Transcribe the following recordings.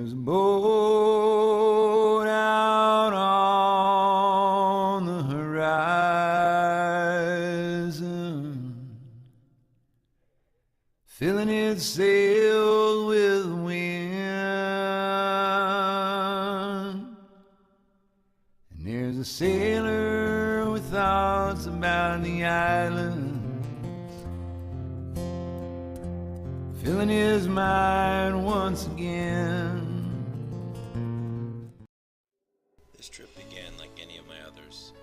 There's a boat out on the horizon, filling its sails with wind. And there's a sailor with thoughts about the islands, filling his mind once again. This trip began like any of my others,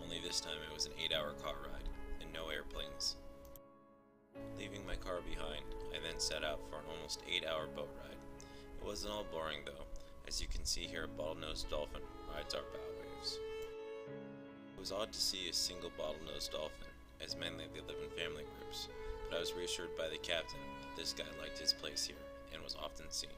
only this time it was an 8-hour car ride and no airplanes. Leaving my car behind, I then set out for an almost 8-hour boat ride. It wasn't all boring though. As you can see here, a bottlenose dolphin rides our bow waves. It was odd to see a single bottlenose dolphin, as mainly they live in family groups, but I was reassured by the captain that this guy liked his place here and was often seen.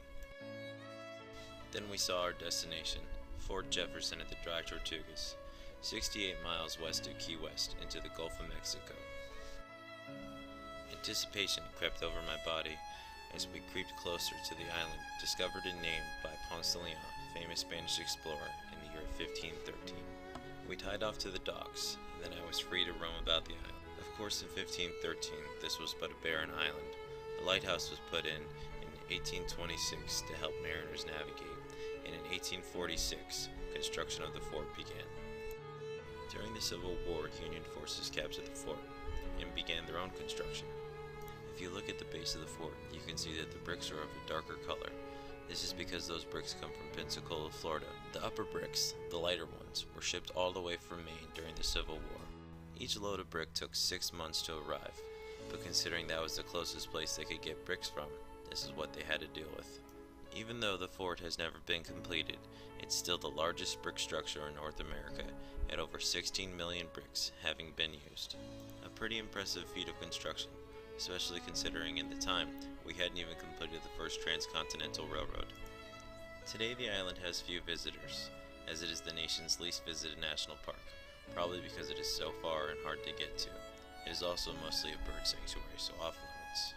Then we saw our destination, Fort Jefferson at the Dry Tortugas, 68 miles west of Key West into the Gulf of Mexico. Anticipation crept over my body as we creeped closer to the island, discovered and named by Ponce de Leon, famous Spanish explorer, in the year 1513. We tied off to the docks, and then I was free to roam about the island. Of course, in 1513, this was but a barren island. A lighthouse was put in 1826 to help mariners navigate, and in 1846, construction of the fort began. During the Civil War, Union forces captured the fort and began their own construction. If you look at the base of the fort, you can see that the bricks are of a darker color. This is because those bricks come from Pensacola, Florida. The upper bricks, the lighter ones, were shipped all the way from Maine during the Civil War. Each load of brick took 6 months to arrive, but considering that was the closest place they could get bricks from, this is what they had to deal with. Even though the fort has never been completed, it's still the largest brick structure in North America, at over 16 million bricks having been used. A pretty impressive feat of construction, especially considering in the time we hadn't even completed the first transcontinental railroad. Today the island has few visitors, as it is the nation's least visited national park, probably because it is so far and hard to get to. It is also mostly a bird sanctuary, so off limits.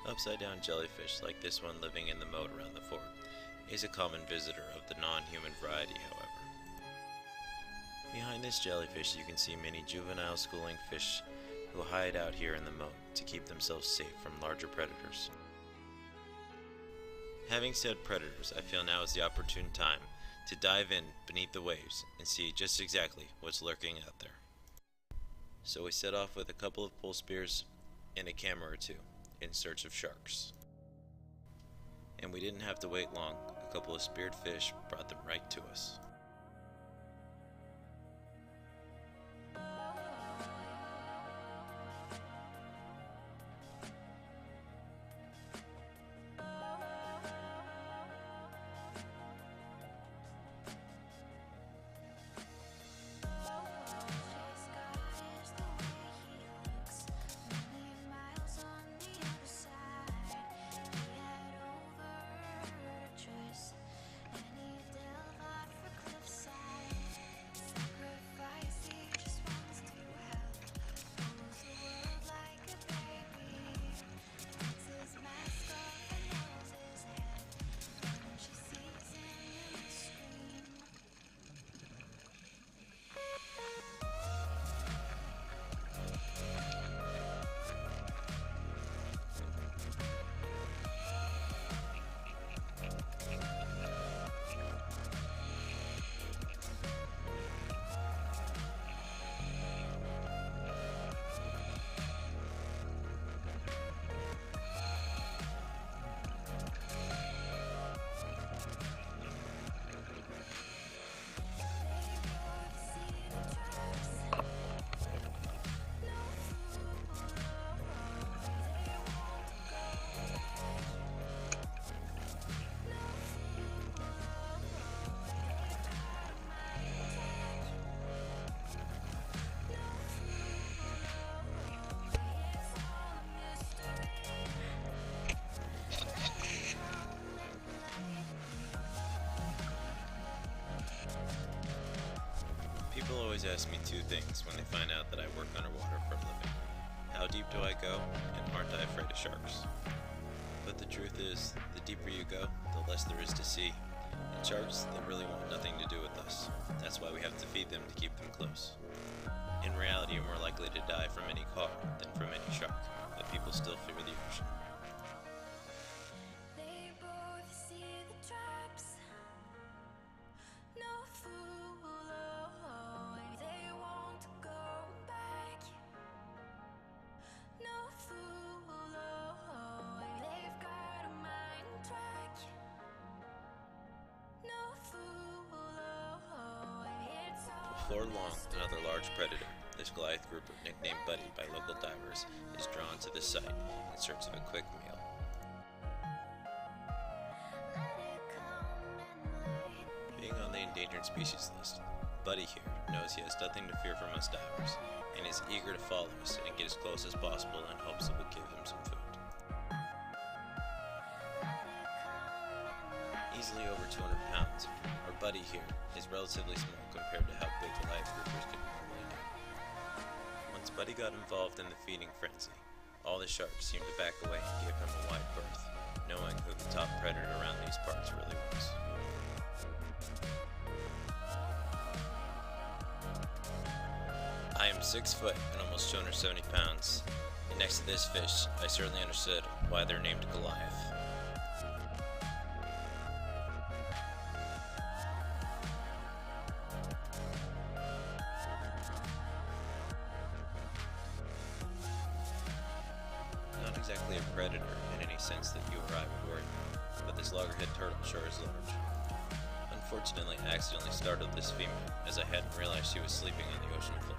Upside-down jellyfish, like this one living in the moat around the fort, is a common visitor of the non-human variety, however. Behind this jellyfish you can see many juvenile schooling fish who hide out here in the moat to keep themselves safe from larger predators. Having said predators, I feel now is the opportune time to dive in beneath the waves and see just exactly what's lurking out there. So we set off with a couple of pole spears and a camera or two in search of sharks. And we didn't have to wait long. A couple of speared fish brought them right to us. People always ask me two things when they find out that I work underwater for a living. How deep do I go, and aren't I afraid of sharks? But the truth is, the deeper you go, the less there is to see. And sharks, they really want nothing to do with us. That's why we have to feed them to keep them close. In reality, you're more likely to die from any car than from any shark, but people still fear the ocean. They both see the traps. No fool, oh, they want to go back. No fool, oh, they've got a mind track. No fool, oh, it's all Before long, another large predator, this Goliath grouper nicknamed Buddy by local divers, is drawn to the site in search of a quick meal. let it come and let it Being on the endangered species list, Buddy here knows he has nothing to fear from us divers, and is eager to follow us and get as close as possible in hopes it will give him some food. Easily over 200 pounds, our Buddy here is relatively small compared to how big Goliath groupers can normally get. Once Buddy got involved in the feeding frenzy, all the sharks seemed to back away and give him a wide berth, knowing who the top predator around these parts really was. I am 6 foot and almost 270 pounds, and next to this fish, I certainly understood why they're named Goliath. Not exactly a predator in any sense that you or I would worry about, but this loggerhead turtle sure is large. Unfortunately, I accidentally startled this female, as I hadn't realized she was sleeping on the ocean floor.